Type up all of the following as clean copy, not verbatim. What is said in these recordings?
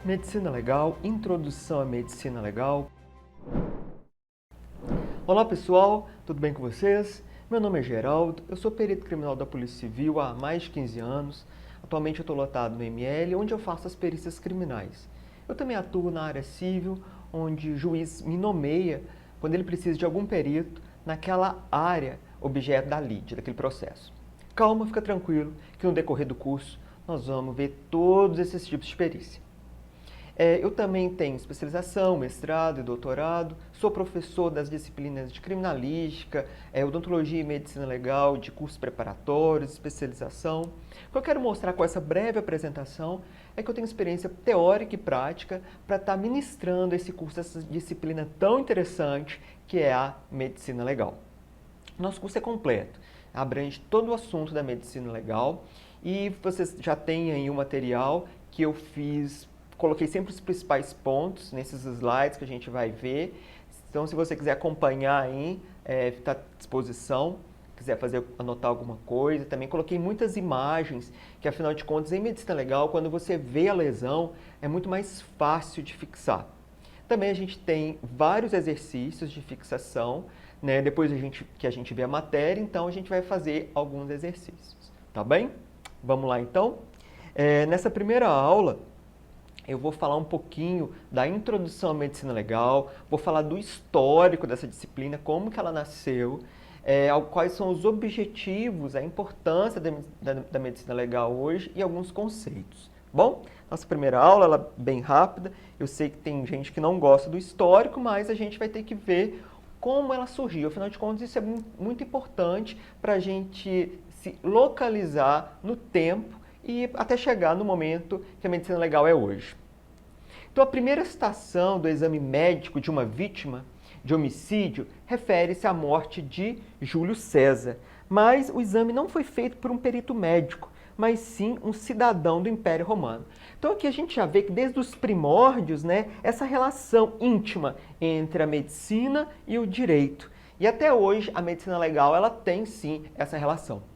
Medicina Legal, Introdução à Medicina Legal. Olá pessoal, tudo bem com vocês? Meu nome é Geraldo, eu sou perito criminal da Polícia Civil há mais de 15 anos. Atualmente eu estou lotado no ML, onde eu faço as perícias criminais. Eu também atuo na área civil, onde o juiz me nomeia quando ele precisa de algum perito naquela área objeto da lide, daquele processo. Calma, fica tranquilo, que no decorrer do curso nós vamos ver todos esses tipos de perícia. Eu também tenho especialização, mestrado e doutorado, sou professor das disciplinas de criminalística, odontologia e medicina legal, de cursos preparatórios, especialização. O que eu quero mostrar com essa breve apresentação é que eu tenho experiência teórica e prática para estar ministrando esse curso, essa disciplina tão interessante que é a medicina legal. Nosso curso é completo, abrange todo o assunto da medicina legal e vocês já têm aí o material que eu fiz. Coloquei sempre os principais pontos nesses slides que a gente vai ver. Então, se você quiser acompanhar aí, está à disposição. Quiser anotar alguma coisa. Também coloquei muitas imagens, que afinal de contas, em medicina legal, quando você vê a lesão, é muito mais fácil de fixar. Também a gente tem vários exercícios de fixação, né? Depois que a gente vê a matéria, então a gente vai fazer alguns exercícios. Tá bem? Vamos lá então? Nessa primeira aula, eu vou falar um pouquinho da introdução à medicina legal, vou falar do histórico dessa disciplina, como que ela nasceu, quais são os objetivos, a importância da medicina legal hoje e alguns conceitos. Bom, nossa primeira aula, ela é bem rápida, eu sei que tem gente que não gosta do histórico, mas a gente vai ter que ver como ela surgiu. Afinal de contas, isso é muito importante para a gente se localizar no tempo e até chegar no momento que a medicina legal é hoje. Então, a primeira citação do exame médico de uma vítima de homicídio refere-se à morte de Júlio César, mas o exame não foi feito por um perito médico, mas sim um cidadão do Império Romano. Então, aqui a gente já vê que desde os primórdios, né, essa relação íntima entre a medicina e o direito. E até hoje, a medicina legal ela tem sim essa relação.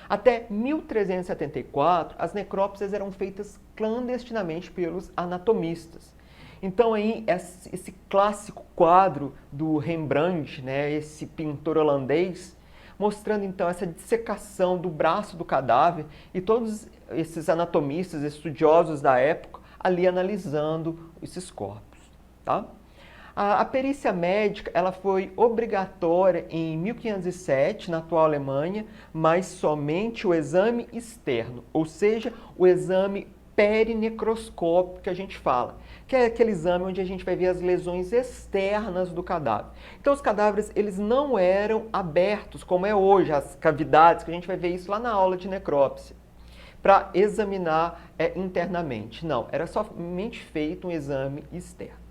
Até 1374, as necrópsias eram feitas clandestinamente pelos anatomistas. Então aí esse clássico quadro do Rembrandt, né, esse pintor holandês, mostrando então essa dissecação do braço do cadáver e todos esses anatomistas, estudiosos da época, ali analisando esses corpos, tá? A perícia médica ela foi obrigatória em 1507, na atual Alemanha, mas somente o exame externo, ou seja, o exame perinecroscópico que a gente fala, que é aquele exame onde a gente vai ver as lesões externas do cadáver. Então, os cadáveres eles não eram abertos, como é hoje, as cavidades, que a gente vai ver isso lá na aula de necrópsia, para examinar internamente. Não, era somente feito um exame externo.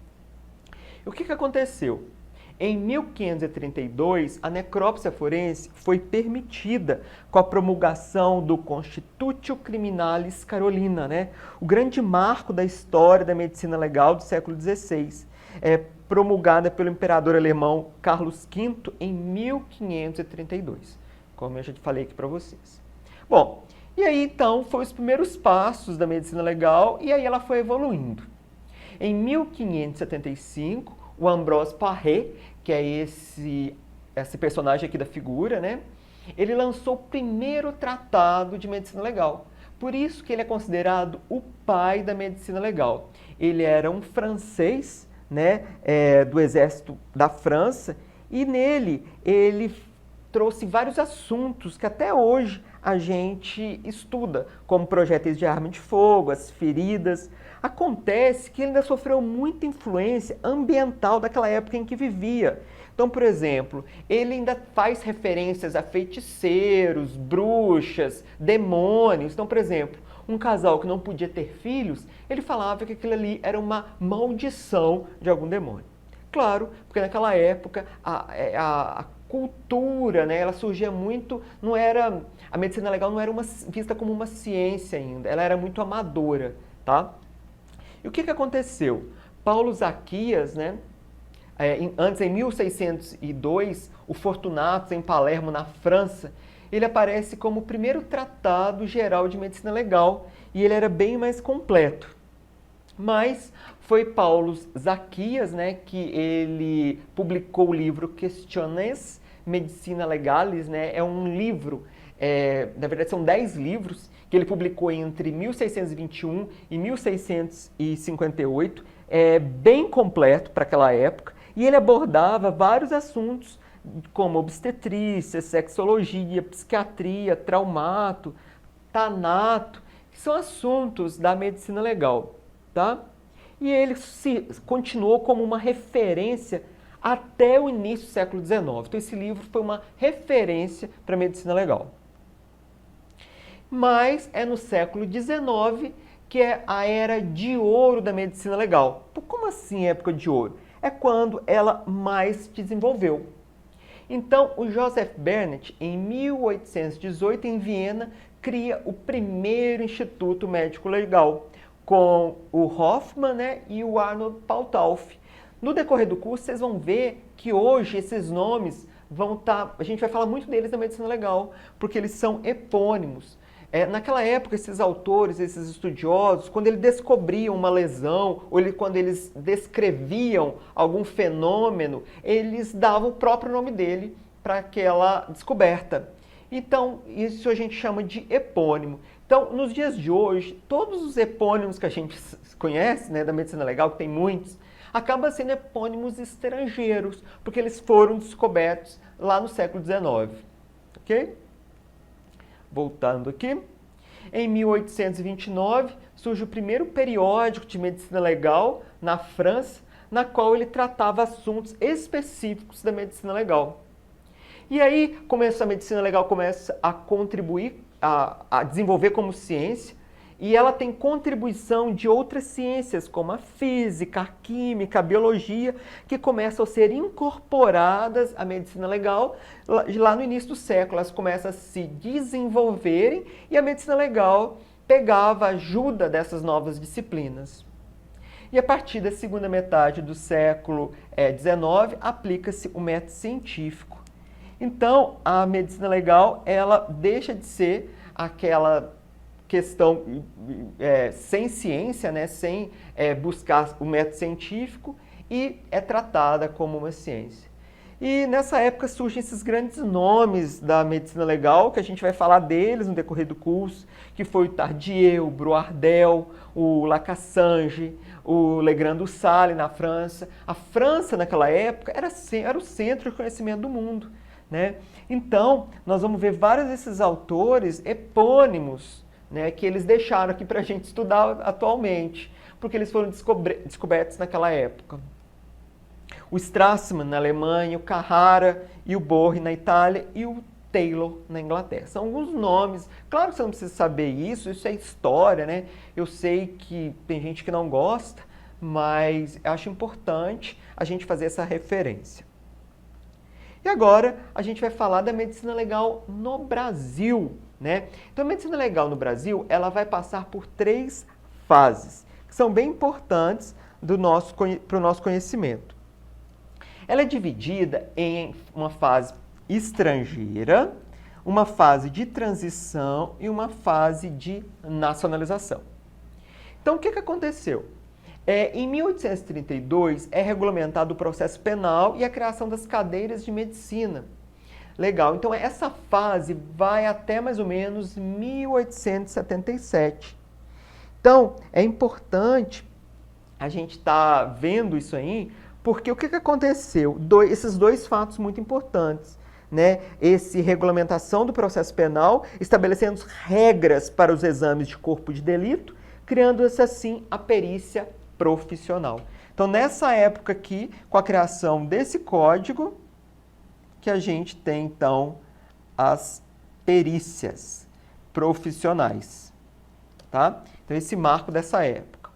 O que aconteceu? Em 1532, a necrópsia forense foi permitida com a promulgação do Constitutio Criminalis Carolina, né? O grande marco da história da medicina legal do século XVI, promulgada pelo imperador alemão Carlos V em 1532, como eu já falei aqui para vocês. Bom, e aí então foram os primeiros passos da medicina legal e aí ela foi evoluindo. Em 1575, o Ambroise Paré, que é esse personagem aqui da figura, né? Ele lançou o primeiro tratado de medicina legal. Por isso que ele é considerado o pai da medicina legal. Ele era um francês, né, do exército da França, e nele ele trouxe vários assuntos que até hoje a gente estuda, como projéteis de arma de fogo, as feridas. Acontece que ele ainda sofreu muita influência ambiental daquela época em que vivia. Então, por exemplo, ele ainda faz referências a feiticeiros, bruxas, demônios. Então, por exemplo, um casal que não podia ter filhos, ele falava que aquilo ali era uma maldição de algum demônio. Claro, porque naquela época a cultura, né, ela surgia muito, a medicina legal não era vista como uma ciência ainda, ela era muito amadora, tá? E o que aconteceu? Paulo Zaquias, né, antes em 1602, o Fortunatus em Palermo, na França, ele aparece como o primeiro tratado geral de medicina legal e ele era bem mais completo. Mas foi Paulo Zaquias, né, que ele publicou o livro Questiones Medicina Legalis, né, é um livro, na verdade são 10 livros, que ele publicou entre 1621 e 1658, bem completo para aquela época, e ele abordava vários assuntos como obstetrícia, sexologia, psiquiatria, traumato, tanato, que são assuntos da medicina legal, tá? E ele continuou como uma referência até o início do século XIX. Então esse livro foi uma referência para a medicina legal. Mas é no século XIX que é a era de ouro da medicina legal. Como assim época de ouro? É quando ela mais se desenvolveu. Então, o Joseph Bernet, em 1818, em Viena, cria o primeiro Instituto Médico Legal, com o Hoffmann, né, e o Arnold Paultauf. No decorrer do curso, vocês vão ver que hoje esses nomes vão estar... A gente vai falar muito deles na medicina legal, porque eles são epônimos. Naquela época, esses autores, esses estudiosos, quando eles descobriam uma lesão, ou quando eles descreviam algum fenômeno, eles davam o próprio nome dele para aquela descoberta. Então, isso a gente chama de epônimo. Então, nos dias de hoje, todos os epônimos que a gente conhece, né, da medicina legal, que tem muitos, acabam sendo epônimos estrangeiros, porque eles foram descobertos lá no século XIX. Ok? Voltando aqui, em 1829 surge o primeiro periódico de medicina legal na França, na qual ele tratava assuntos específicos da medicina legal. E aí a medicina legal começa a contribuir, a desenvolver como ciência, e ela tem contribuição de outras ciências, como a física, a química, a biologia, que começam a ser incorporadas à medicina legal. Lá no início do século, elas começam a se desenvolverem e a medicina legal pegava a ajuda dessas novas disciplinas. E a partir da segunda metade do século XIX, aplica-se o método científico. Então, a medicina legal, ela deixa de ser aquela questão sem ciência, né, sem buscar o método científico, e é tratada como uma ciência. E nessa época surgem esses grandes nomes da medicina legal, que a gente vai falar deles no decorrer do curso, que foi o Tardieu, o Broardel, o Lacassagne, o Legrand do Sale na França. A França, naquela época, era o centro de conhecimento do mundo, né? Então, nós vamos ver vários desses autores epônimos, né, que eles deixaram aqui para a gente estudar atualmente, porque eles foram descobertos naquela época. O Strassmann na Alemanha, o Carrara e o Borri na Itália e o Taylor na Inglaterra. São alguns nomes. Claro que você não precisa saber isso é história, né? Eu sei que tem gente que não gosta, mas eu acho importante a gente fazer essa referência. E agora a gente vai falar da medicina legal no Brasil, né? Então a medicina legal no Brasil, ela vai passar por 3 fases, que são bem importantes para o nosso conhecimento. Ela é dividida em uma fase estrangeira, uma fase de transição e uma fase de nacionalização. Então o que aconteceu? Em 1832 é regulamentado o processo penal e a criação das cadeiras de medicina. Legal, então essa fase vai até mais ou menos 1877. Então, é importante a gente estar vendo isso aí, porque o que aconteceu? Esses 2 fatos muito importantes, né? Essa regulamentação do processo penal, estabelecendo regras para os exames de corpo de delito, criando-se assim a perícia profissional. Então, nessa época aqui, com a criação desse código, que a gente tem, então, as perícias profissionais, tá? Então, esse marco dessa época.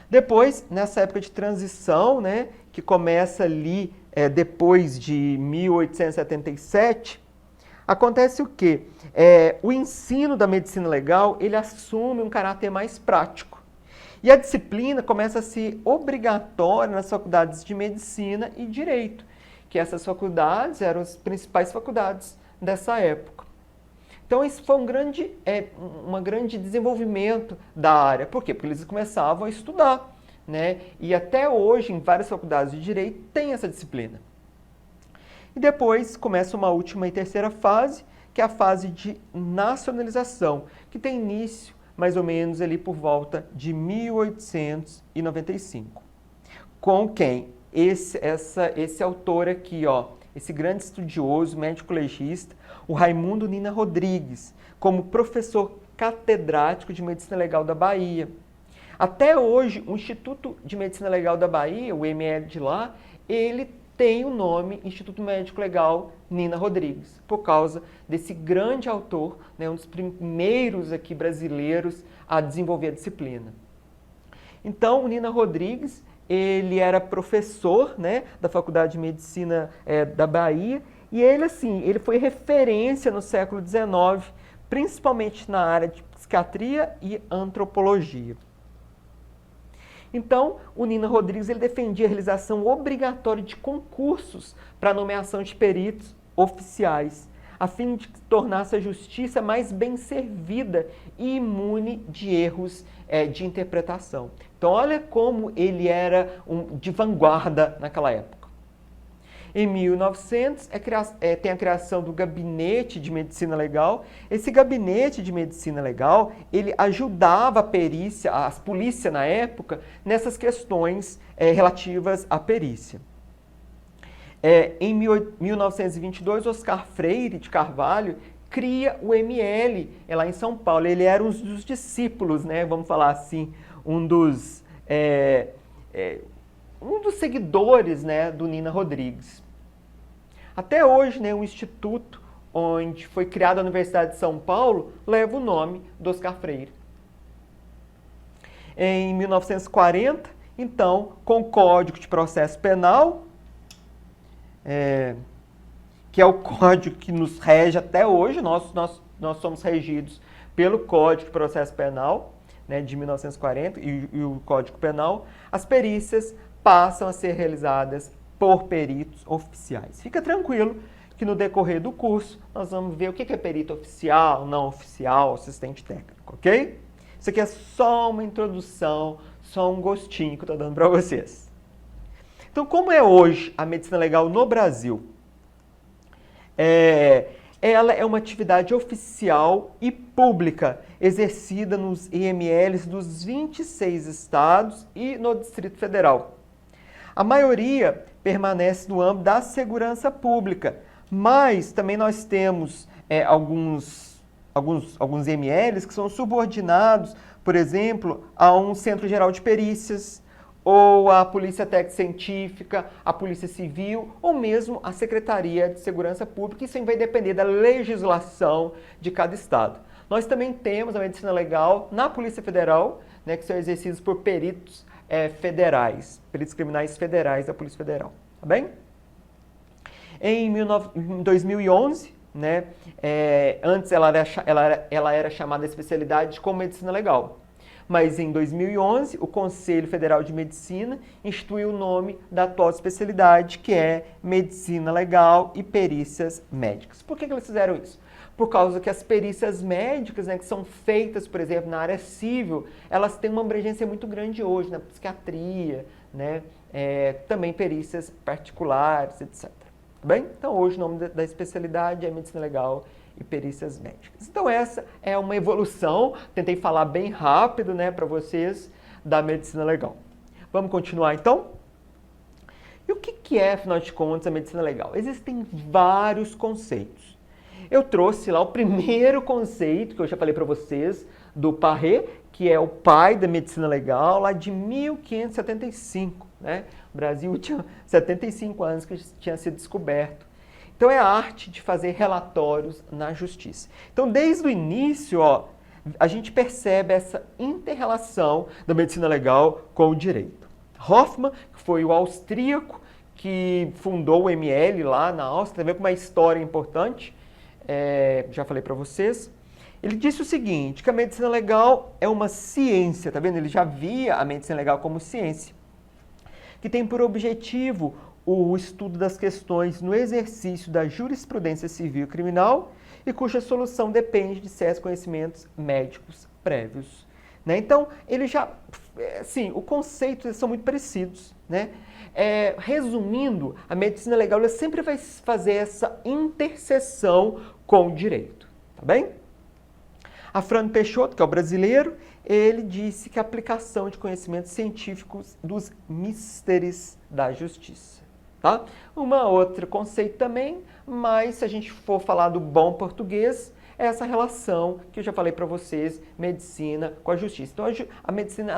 Depois, nessa época de transição, né, que começa ali depois de 1877, acontece o quê? O ensino da medicina legal, ele assume um caráter mais prático. E a disciplina começa a ser obrigatória nas faculdades de medicina e direito, que essas faculdades eram as principais faculdades dessa época. Então, isso foi um grande desenvolvimento da área. Por quê? Porque eles começavam a estudar, né? E até hoje, em várias faculdades de Direito, tem essa disciplina. E depois começa uma última e terceira fase, que é a fase de nacionalização, que tem início mais ou menos ali por volta de 1895. Com quem? Esse autor aqui, ó, esse grande estudioso, médico legista, o Raimundo Nina Rodrigues, como professor catedrático de Medicina Legal da Bahia. Até hoje, o Instituto de Medicina Legal da Bahia, o IML de lá, ele tem o nome Instituto Médico Legal Nina Rodrigues, por causa desse grande autor, né, um dos primeiros aqui brasileiros a desenvolver a disciplina. Então, o Nina Rodrigues, ele era professor, né, da Faculdade de Medicina da Bahia, e ele foi referência no século XIX, principalmente na área de psiquiatria e antropologia. Então, o Nina Rodrigues ele defendia a realização obrigatória de concursos para nomeação de peritos oficiais, a fim de tornar-se a justiça mais bem servida e imune de erros de interpretação. Então, olha como ele era de vanguarda naquela época. Em 1900, tem a criação do Gabinete de Medicina Legal. Esse Gabinete de Medicina Legal, ele ajudava a perícia, a polícia na época, nessas questões relativas à perícia. Em 1922, Oscar Freire de Carvalho cria o ML lá em São Paulo. Ele era um dos discípulos, né, vamos falar assim, um dos seguidores, né, do Nina Rodrigues. Até hoje, né, um instituto onde foi criada a Universidade de São Paulo leva o nome do Oscar Freire. Em 1940, então, com o Código de Processo Penal, que é o código que nos rege até hoje, nós somos regidos pelo Código de Processo Penal, né, de 1940 e o Código Penal, as perícias passam a ser realizadas por peritos oficiais. Fica tranquilo que no decorrer do curso nós vamos ver o que é perito oficial, não oficial, assistente técnico, ok? Isso aqui é só uma introdução, só um gostinho que eu estou dando para vocês. Então, como é hoje a medicina legal no Brasil? Ela é uma atividade oficial e pública, exercida nos IMLs dos 26 estados e no Distrito Federal. A maioria permanece no âmbito da segurança pública, mas também nós temos alguns IMLs que são subordinados, por exemplo, a um Centro Geral de Perícias, ou a Polícia Técnica Científica, a Polícia Civil, ou mesmo a Secretaria de Segurança Pública. Isso vai depender da legislação de cada estado. Nós também temos a medicina legal na Polícia Federal, né, que são exercidos por peritos federais, peritos criminais federais da Polícia Federal, tá bem? Em 2011, né, antes ela era chamada de especialidade como medicina legal, mas em 2011 o Conselho Federal de Medicina instituiu o nome da atual especialidade, que é Medicina Legal e Perícias Médicas. Por que eles fizeram isso? Por causa que as perícias médicas, né, que são feitas, por exemplo, na área civil, elas têm uma abrangência muito grande hoje, na psiquiatria, né, também perícias particulares, etc. Tá bem? Então, hoje o nome da especialidade é Medicina Legal e Perícias Médicas. Então, essa é uma evolução, tentei falar bem rápido, né, para vocês, da Medicina Legal. Vamos continuar, então? E o que é, afinal de contas, a Medicina Legal? Existem vários conceitos. Eu trouxe lá o primeiro conceito, que eu já falei para vocês, do Paré, que é o pai da medicina legal, lá de 1575. Né? O Brasil tinha 75 anos que tinha sido descoberto. Então, é a arte de fazer relatórios na justiça. Então, desde o início, ó, a gente percebe essa inter-relação da medicina legal com o direito. Hoffmann, que foi o austríaco que fundou o ML lá na Áustria, também com uma história importante, já falei para vocês. Ele disse o seguinte, que a medicina legal é uma ciência, tá vendo? Ele já via a medicina legal como ciência, que tem por objetivo o estudo das questões no exercício da jurisprudência civil e criminal e cuja solução depende de certos conhecimentos médicos prévios. Né? Então, ele já, assim, os conceitos são muito parecidos. Né? Resumindo, a medicina legal ela sempre vai fazer essa interseção com o direito. Tá bem? Afrânio Peixoto, que é o brasileiro, ele disse que a aplicação de conhecimentos científicos dos misteres da justiça. Tá? Outro conceito também, mas se a gente for falar do bom português, é essa relação que eu já falei para vocês, medicina com a justiça. Então a medicina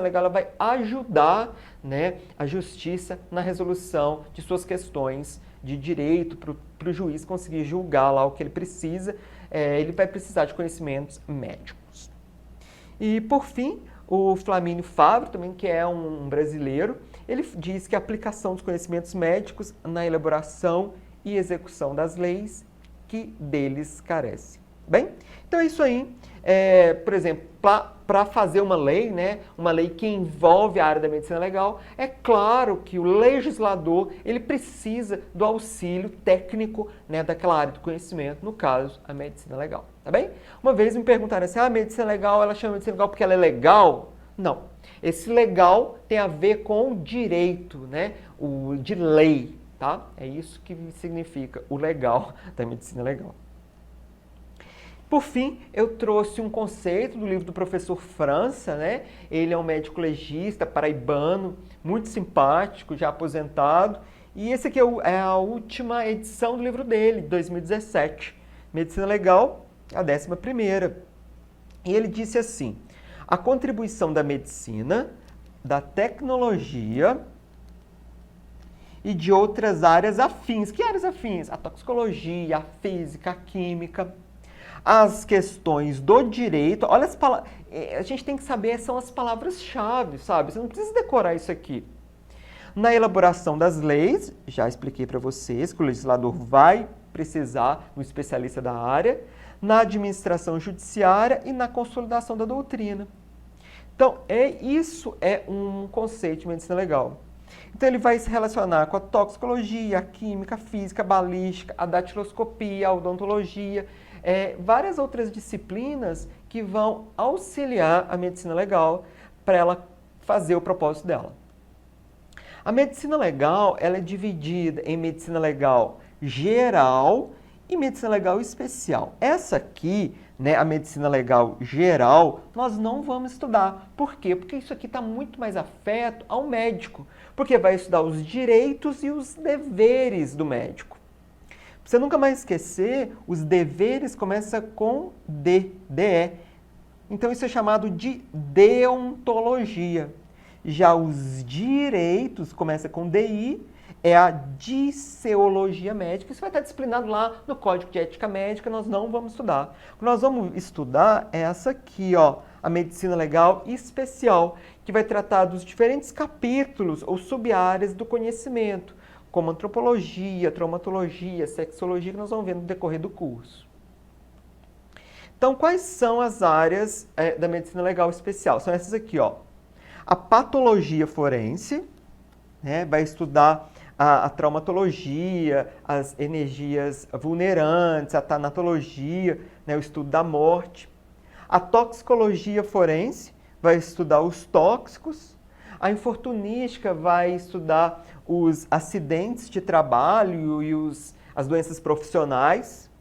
legal ela vai ajudar, né, a justiça na resolução de suas questões de direito para o juiz conseguir julgar lá o que ele precisa. Ele vai precisar de conhecimentos médicos. E por fim, o Flamínio Fávaro, também que é um brasileiro, ele diz que a aplicação dos conhecimentos médicos na elaboração e execução das leis que deles carece. Bem, então é isso aí. Por exemplo, para fazer uma lei, né, uma lei que envolve a área da medicina legal, é claro que o legislador ele precisa do auxílio técnico, né, daquela área do conhecimento, no caso, a medicina legal. Tá bem? Uma vez me perguntaram assim, a medicina legal, ela chama medicina legal porque ela é legal? Não. Esse legal tem a ver com o direito, né, o de lei. Tá? É isso que significa o legal da medicina legal. Por fim, eu trouxe um conceito do livro do professor França, né? Ele é um médico legista, paraibano, muito simpático, já aposentado. E esse aqui é a última edição do livro dele, 2017. Medicina Legal, a 11ª. E ele disse assim, a contribuição da medicina, da tecnologia e de outras áreas afins. Que áreas afins? A toxicologia, a física, a química, as questões do direito. Olha as palavras. A gente tem que saber, são as palavras-chave, sabe? Você não precisa decorar isso aqui. Na elaboração das leis, já expliquei para vocês que o legislador vai precisar de um especialista da área, na administração judiciária e na consolidação da doutrina. Então, isso é um conceito de medicina legal. Então, ele vai se relacionar com a toxicologia, a química, a física, a balística, a datiloscopia, a odontologia, várias outras disciplinas que vão auxiliar a medicina legal para ela fazer o propósito dela. A medicina legal ela é dividida em medicina legal geral e medicina legal especial. Essa aqui, né, a medicina legal geral, nós não vamos estudar. Por quê? Porque isso aqui está muito mais afeto ao médico, porque vai estudar os direitos e os deveres do médico. Pra você nunca mais esquecer, os deveres começam com DE. Então isso é chamado de deontologia. Já os direitos começa com DI, é a disseologia médica. Isso vai estar disciplinado lá no Código de Ética Médica, nós não vamos estudar. O que nós vamos estudar é essa aqui, ó, a medicina legal especial, que vai tratar dos diferentes capítulos ou sub-áreas do conhecimento, como antropologia, traumatologia, sexologia, que nós vamos ver no decorrer do curso. Então, quais são as áreas da medicina legal especial? São essas aqui, ó. A patologia forense, né, vai estudar a traumatologia, as energias vulnerantes, a tanatologia, né, o estudo da morte. A toxicologia forense vai estudar os tóxicos. A infortunística vai estudar os acidentes de trabalho e as doenças profissionais.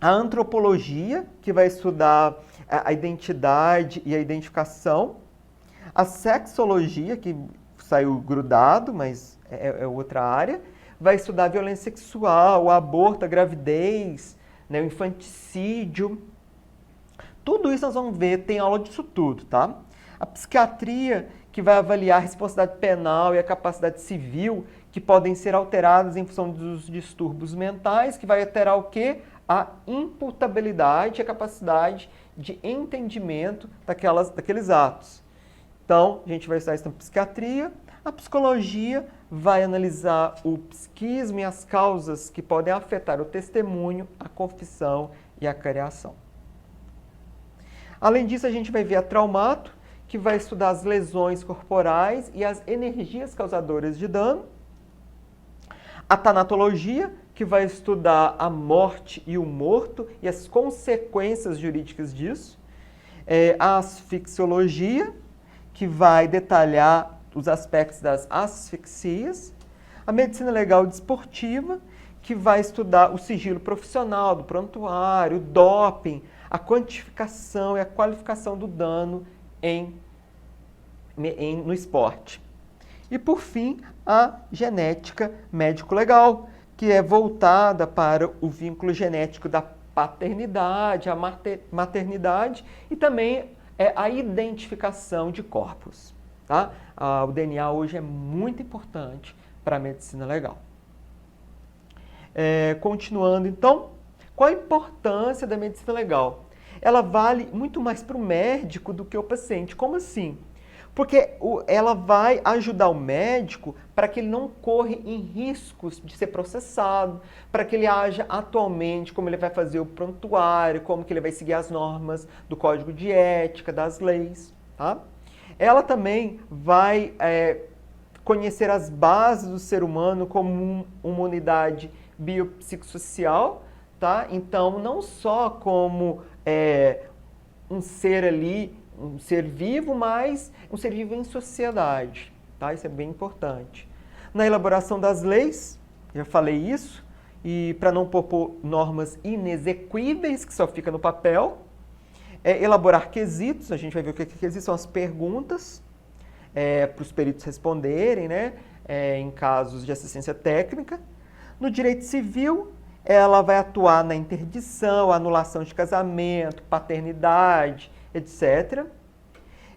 A antropologia, que vai estudar a identidade e a identificação. A sexologia, que saiu grudado, mas é outra área, vai estudar a violência sexual, o aborto, a gravidez, né, o infanticídio. Tudo isso nós vamos ver, tem aula disso tudo, tá? A psiquiatria, que vai avaliar a responsabilidade penal e a capacidade civil, que podem ser alteradas em função dos distúrbios mentais, que vai alterar o quê? A imputabilidade, a capacidade de entendimento daqueles atos. Então, a gente vai estudar isso na psiquiatria. A psicologia vai analisar o psiquismo e as causas que podem afetar o testemunho, a confissão e a cariação. Além disso, a gente vai ver a traumato, que vai estudar as lesões corporais e as energias causadoras de dano. A tanatologia, que vai estudar a morte e o morto e as consequências jurídicas disso. A asfixiologia, que vai detalhar os aspectos das asfixias. A medicina legal desportiva, que vai estudar o sigilo profissional do prontuário, o doping, a quantificação e a qualificação do dano no esporte. E, por fim, a genética médico-legal, que é voltada para o vínculo genético da paternidade, a maternidade e também a identificação de corpos. Tá? O DNA hoje é muito importante para a medicina legal. Continuando, então, qual a importância da medicina legal? Ela vale muito mais para o médico do que o paciente. Como assim? Porque ela vai ajudar o médico para que ele não corra em riscos de ser processado, para que ele haja atualmente como ele vai fazer o prontuário, como que ele vai seguir as normas do Código de Ética, das leis. Tá? Ela também vai conhecer as bases do ser humano como uma unidade biopsicossocial, tá? Então, não só como um ser ali, um ser vivo, mas um ser vivo em sociedade, tá? Isso é bem importante. Na elaboração das leis, já falei isso, e para não propor normas inexequíveis, que só fica no papel. Elaborar quesitos, a gente vai ver o que quesitos são as perguntas para os peritos responderem, né? Em casos de assistência técnica. No direito civil, ela vai atuar na interdição, anulação de casamento, paternidade, etc.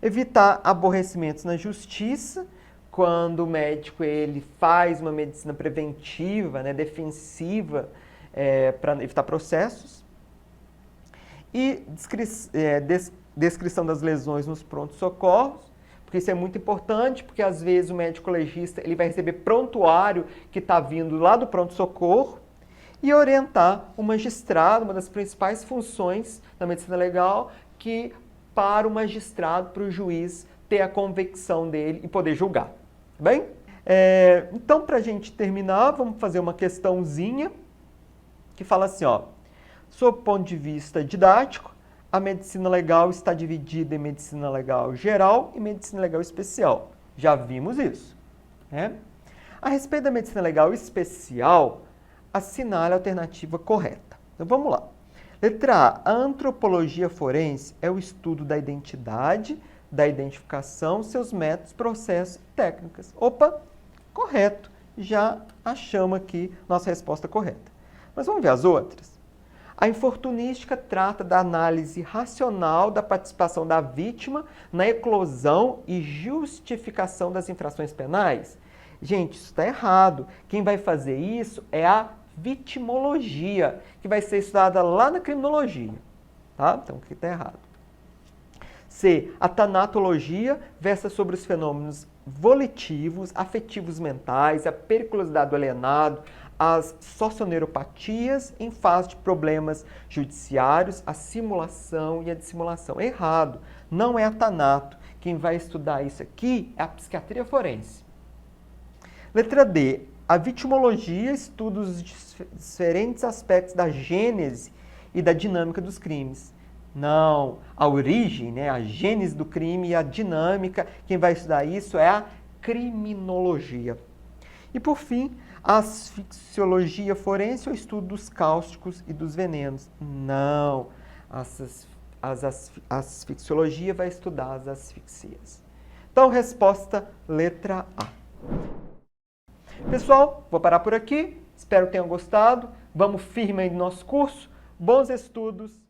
Evitar aborrecimentos na justiça, quando o médico ele faz uma medicina preventiva, né, defensiva, para evitar processos. E descrição das lesões nos prontos-socorros, porque isso é muito importante, porque às vezes o médico legista ele vai receber prontuário que está vindo lá do pronto-socorro, e orientar o magistrado, uma das principais funções da medicina legal, que para o magistrado, para o juiz ter a convicção dele e poder julgar. Bem? Então, para a gente terminar, vamos fazer uma questãozinha que fala assim, ó, sob o ponto de vista didático, a medicina legal está dividida em medicina legal geral e medicina legal especial. Já vimos isso. Né? A respeito da medicina legal especial, assinale a alternativa correta. Então, vamos lá. Letra A. A antropologia forense é o estudo da identidade, da identificação, seus métodos, processos e técnicas. Opa, correto. Já achamos aqui nossa resposta correta. Mas vamos ver as outras? A infortunística trata da análise racional da participação da vítima na eclosão e justificação das infrações penais. Gente, isso está errado. Quem vai fazer isso é a vitimologia, que vai ser estudada lá na criminologia. Tá? Então, aqui está errado. C. A tanatologia versa sobre os fenômenos volitivos, afetivos mentais, a periculosidade do alienado, as socioneuropatias em fase de problemas judiciários, a simulação e a dissimulação. Errado. Não é a tanato. Quem vai estudar isso aqui é a psiquiatria forense. Letra D. A vitimologia estuda os diferentes aspectos da gênese e da dinâmica dos crimes. Não, a origem, né, a gênese do crime e a dinâmica, quem vai estudar isso é a criminologia. E por fim, a asfixiologia forense é o estudo dos cáusticos e dos venenos. Não, a asfixiologia vai estudar as asfixias. Então, resposta letra A. Pessoal, vou parar por aqui. Espero que tenham gostado. Vamos firme aí no nosso curso. Bons estudos.